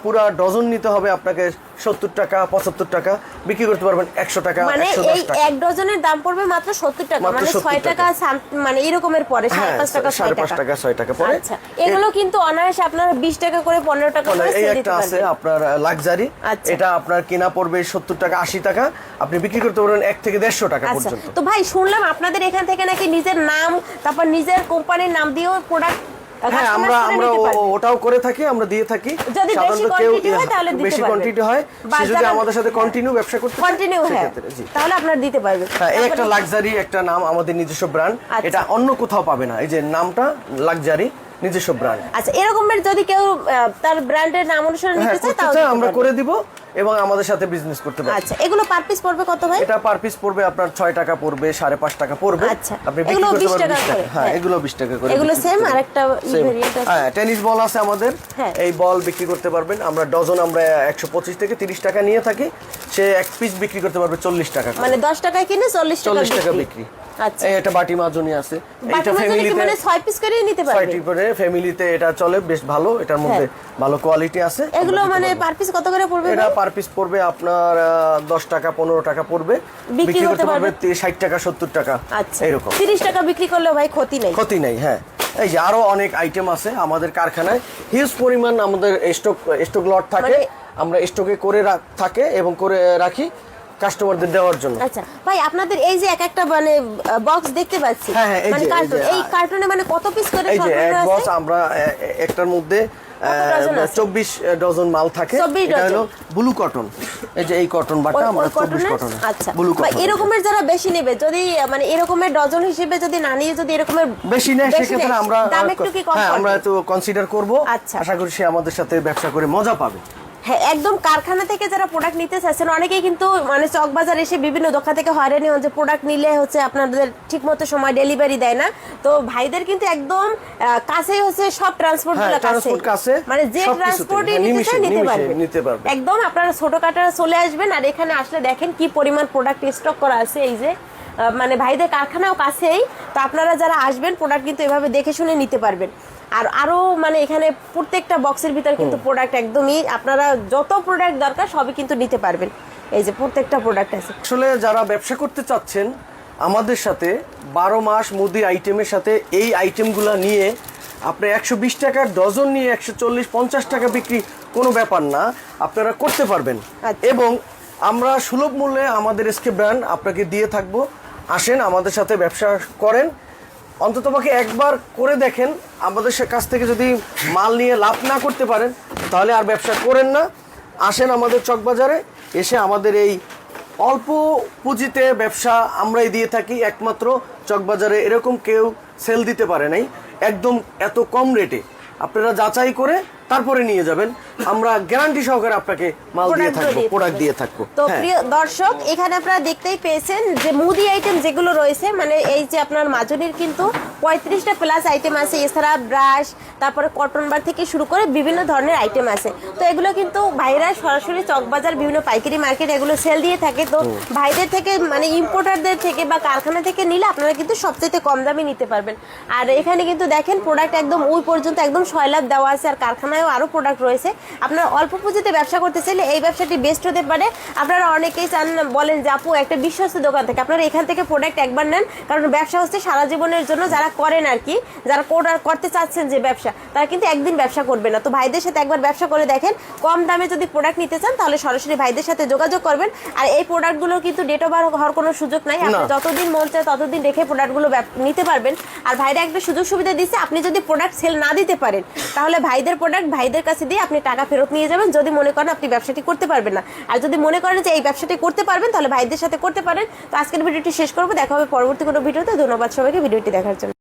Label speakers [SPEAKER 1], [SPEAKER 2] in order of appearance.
[SPEAKER 1] পুরা ডজন নিতে হবে আপনাকে 70 টাকা 75 টাকা, বিক্রি করতে পারবেন 100 টাকা,
[SPEAKER 2] মানে
[SPEAKER 1] 110
[SPEAKER 2] এই
[SPEAKER 1] টাকা।
[SPEAKER 2] এক ডজনের দাম পড়বে মাত্র 70 টাকা, মানে 6 টাকা মানে এরকমের পরে 5.5 টাকা
[SPEAKER 1] 5.5 টাকা 6 টাকা পরে।
[SPEAKER 2] আচ্ছা, এগুলো কিন্তু অনায়াসে আপনারা 20 টাকা করে 15 টাকা করে
[SPEAKER 1] এই
[SPEAKER 2] সেল
[SPEAKER 1] একটা
[SPEAKER 2] দিতে
[SPEAKER 1] আছে
[SPEAKER 2] পারবেন।
[SPEAKER 1] আপনার লাক্সারি,
[SPEAKER 2] আচ্ছা।
[SPEAKER 1] এটা আপনার কিনা পড়বে 70 টাকা 80 টাকা, আপনি বিক্রি করতে পারবেন 1 থেকে 150 টাকা
[SPEAKER 2] আচ্ছা,
[SPEAKER 1] পর্যন্ত।
[SPEAKER 2] তো ভাই শুনলাম আপনাদের এখান থেকে নাকি নিজের নাম তারপর নিজের কোম্পানির নাম দিয়েও প্রোডাক্ট
[SPEAKER 1] হ্যাঁ, আমরা ওটাও করে থাকি, আমরা দিয়ে থাকি।
[SPEAKER 2] যদি বেশি কোয়ান্টিটি হয় তাহলে দিতে পারবেন,
[SPEAKER 1] বেশি কোয়ান্টিটি হয় সে যদি আমাদের সাথে কন্টিনিউ ব্যবসা করতে
[SPEAKER 2] কন্টিনিউ হয় তাহলে আপনারা দিতে পারবেন।
[SPEAKER 1] হ্যাঁ, এই একটা লাক্সারি একটা নাম, আমাদের নিজস্ব ব্র্যান্ড, এটা অন্য কোথাও পাবে না। এই যে নামটা লাক্সারি, নিজস্ব ব্র্যান্ড।
[SPEAKER 2] আচ্ছা, এরকমের যদি কেউ তার ব্র্যান্ডের নাম অনুসারে নিতে চায় তাহলে
[SPEAKER 1] আমরা করে দিব এবং আমাদের সাথে বিজনেস করতে পারবেন।
[SPEAKER 2] আচ্ছা, এগুলো পার পিস পড়বে কত ভাই?
[SPEAKER 1] এটা পার পিস পড়বে আপনার 6 টাকা পড়বে, 5.5 টাকা পড়বে।
[SPEAKER 2] আচ্ছা,
[SPEAKER 1] আপনি বিক্রি
[SPEAKER 2] এগুলো
[SPEAKER 1] করতে
[SPEAKER 2] 20
[SPEAKER 1] পারবেন
[SPEAKER 2] টাকা
[SPEAKER 1] 20 টাকা।
[SPEAKER 2] করে।
[SPEAKER 1] হ্যাঁ, এগুলো 20 টাকা করে।
[SPEAKER 2] এগুলো সেম আরেকটা ভেরিয়েন্ট আছে।
[SPEAKER 1] হ্যাঁ, টেনিস বল আছে আমাদের,
[SPEAKER 2] হ্যাঁ।
[SPEAKER 1] এই বল বিক্রি করতে পারবেন। আমরা ডজন 125 থেকে 30 টাকা নিয়ে থাকি, সে এক পিস বিক্রি করতে পারবে 40 টাকা,
[SPEAKER 2] মানে 10 টাকায় কিনে 40
[SPEAKER 1] টাকা বিক্রি।
[SPEAKER 2] আচ্ছা,
[SPEAKER 1] এই একটা বাটি মাজনি আছে,
[SPEAKER 2] এটা ফ্যামিলিতে মানে 6 পিস করে নিতে পারবে।
[SPEAKER 1] 6টি করে ফ্যামিলিতে এটা চলে, বেশ ভালো, এটার মধ্যে ভালো কোয়ালিটি আছে।
[SPEAKER 2] এগুলো মানে পার পিস কত করে পড়বে?
[SPEAKER 1] এটা পার পিস পড়বে আপনার 10 টাকা 15 টাকা পড়বে, বিক্রি করতে পারবে 60 টাকা 70 টাকা।
[SPEAKER 2] আচ্ছা,
[SPEAKER 1] এরকম
[SPEAKER 2] 30 টাকা বিক্রি করলেও ভাই ক্ষতি নেই।
[SPEAKER 1] ক্ষতি নেই। হ্যাঁ, এই যে আরো অনেক আইটেম আছে আমাদের কারখানায়, হিউজ পরিমাণ আমাদের স্টক লট থাকে, আমরা স্টকে করে থাকে এবং করে রাখি কাস্টমারদের দেওয়ার জন্য।
[SPEAKER 2] আচ্ছা ভাই, আপনাদের এই যে এক একটা মানে বক্স দেখতে পাচ্ছি, মানে কার্টুন, এই কার্টুনে মানে কত পিস করে
[SPEAKER 1] এই যে এক
[SPEAKER 2] সর্বনিম্ন
[SPEAKER 1] বক্স
[SPEAKER 2] আছে?
[SPEAKER 1] আমরা একটার মধ্যে 24 ডজন মাল থাকে।
[SPEAKER 2] 24
[SPEAKER 1] এটা হলো
[SPEAKER 2] ডজন।
[SPEAKER 1] ব্লু কটন, এই যে এই কটন বাটা আমরা 24 কটন।
[SPEAKER 2] আচ্ছা,
[SPEAKER 1] ব্লু
[SPEAKER 2] ভাই
[SPEAKER 1] কটন।
[SPEAKER 2] এরকমের যারা বেশি নেবে, যদি মানে এরকমের ডজন হিসেবে যদি না নিয়ে যদি এরকমের
[SPEAKER 1] বেশি নেয় সেক্ষেত্রে আমরা
[SPEAKER 2] দাম একটু কি কম
[SPEAKER 1] হ্যাঁ,
[SPEAKER 2] করবে?
[SPEAKER 1] আমরা তো কনসিডার করব।
[SPEAKER 2] আচ্ছা।
[SPEAKER 1] আশা করি সে আমাদের সাথে ব্যবসা করে মজা পাবে।
[SPEAKER 2] হ্যাঁ, একদম কারখানা থেকে যারা প্রোডাক্ট নিতে চাচ্ছেন, অনেকেই কিন্তু মানে চক বাজার এসে বিভিন্ন দোকান থেকে হয়রানি হচ্ছে, প্রোডাক্ট নিলে হচ্ছে আপনাদের ঠিকমতো সময় ডেলিভারি দেয় না। তো ভাইদের কিন্তু একদম কাছেই হচ্ছে সব ট্রান্সপোর্টগুলো কাছে, মানে যে ট্রান্সপোর্টই নিতে পারবে। একদম আপনারা ছোটখাটো চলে আসবেন, আর এখানে আসলে দেখেন কি পরিমাণ প্রোডাক্ট স্টক করা আছে। এই যে মানে ভাইদের কারখানাও কাছেই, তো আপনারা যারা আসবেন প্রোডাক্ট কিন্তু এভাবে দেখে শুনে নিতে পারবেন। আর আরো মানে এখানে প্রত্যেকটা বক্সের ভিতর কিন্তু প্রোডাক্ট একদমই আপনারা যত প্রোডাক্ট দরকার সবই কিন্তু নিতে পারবেন। এই যে প্রত্যেকটা প্রোডাক্ট আছে।
[SPEAKER 1] আসলে যারা ব্যবসা করতে চাচ্ছেন আমাদের সাথে 12 মাস মুদি আইটেমের সাথে এই আইটেমগুলো নিয়ে আপনি 120 টাকার ডজন নিয়ে 140-50 টাকা বিক্রি কোনো ব্যাপার না, আপনারা করতে পারবেন। এবং আমরা সুলভ মূল্যে আমাদের এসকে ব্র্যান্ড আপনাকে দিয়ে থাকবো। আসেন আমাদের সাথে ব্যবসা করেন, অন্ততপক্ষে একবার করে দেখেন। আমাদের কাছ থেকে যদি মাল নিয়ে লাভ না করতে পারেন তাহলে আর ব্যবসা করেন না। আসেন আমাদের চকবাজারে, এসে আমাদের এই অল্প পুঁজিতে ব্যবসা আমরাই দিয়ে থাকি। একমাত্র চকবাজারে এরকম কেউ সেল দিতে পারে নাই একদম এত কম রেটে। আপনারা যাচাই করে তারপরে নিয়ে যাবেন, আমরা গ্যারান্টি সহকারে আপনাকে মাল দিয়ে থাকবো, প্রোডাক্ট দিয়ে থাকবো।
[SPEAKER 2] তো প্রিয় দর্শক, এখানে আপনারা দেখতেই পেয়েছেন যে মুদি আইটেম যেগুলো রয়েছে, মানে এই যে আপনার মাজনির কিন্তু 35টা প্লাস আইটেম আছে। এছাড়া ব্রাশ, তারপরে কটন বার থেকে শুরু করে বিভিন্ন ধরনের আইটেম আছে। তো এগুলো কিন্তু ভাইরা সরাসরি চকবাজার বিভিন্ন পাইকারি মার্কেট এগুলো সেল দিয়ে থাকে। তো ভাইদের থেকে মানে ইম্পোর্টারদের থেকে বা কারখানা থেকে নিলে আপনারা কিন্তু সবচেয়ে কম দামে নিতে পারবেন। আর এখানে কিন্তু দেখেন প্রোডাক্ট একদম ওই পর্যন্ত একদম 6 লাখ দেওয়া আছে, আর কারখানায়ও আরো প্রোডাক্ট রয়েছে। আপনারা অল্প পুঁজিতে ব্যবসা করতে চাইলে এই ব্যবসাটি বেস্ট হতে পারে। আপনারা অনেকেই চান, বলেন যে আপু একটা বিশ্বস্ত দোকান থেকে, আপনারা এখান থেকে প্রোডাক্ট একবার নেন, কারণ ব্যবসা হচ্ছে সারা জীবনের জন্য। যারা করেন আর কি, যারা করতে চাচ্ছেন যে ব্যবসা, তারা কিন্তু একদিন ব্যবসা করবে না। তো ভাইদের সাথে একবার ব্যবসা করে দেখেন। কম দামে যদি প্রোডাক্ট নিতে চান তাহলে সরাসরি ভাইদের সাথে যোগাযোগ করবেন। আর এই প্রোডাক্টগুলো কিন্তু ডেট ওভার হওয়ার কোনো সুযোগ নাই, আপনি যতদিন মন চায় ততদিন রেখে প্রোডাক্টগুলো নিতে পারবেন। আর ভাইরা একটা সুযোগ সুবিধা দিচ্ছে, আপনি যদি প্রোডাক্ট সেল না দিতে পারেন তাহলে ভাইদের প্রোডাক্ট ভাইদের কাছে দিয়ে আপনি টাকা ফেরত নিয়ে যাবেন, যদি মনে করেন আপনি ব্যবসাটি করতে পারবেন না। আর যদি মনে করেন যে এই ব্যবসাটি করতে পারবেন তাহলে ভাইদের সাথে করতে পারেন। তো আজকের ভিডিওটি শেষ করবো, দেখা হবে পরবর্তী কোনো ভিডিওতে। ধন্যবাদ সবাইকে ভিডিওটি দেখার জন্য।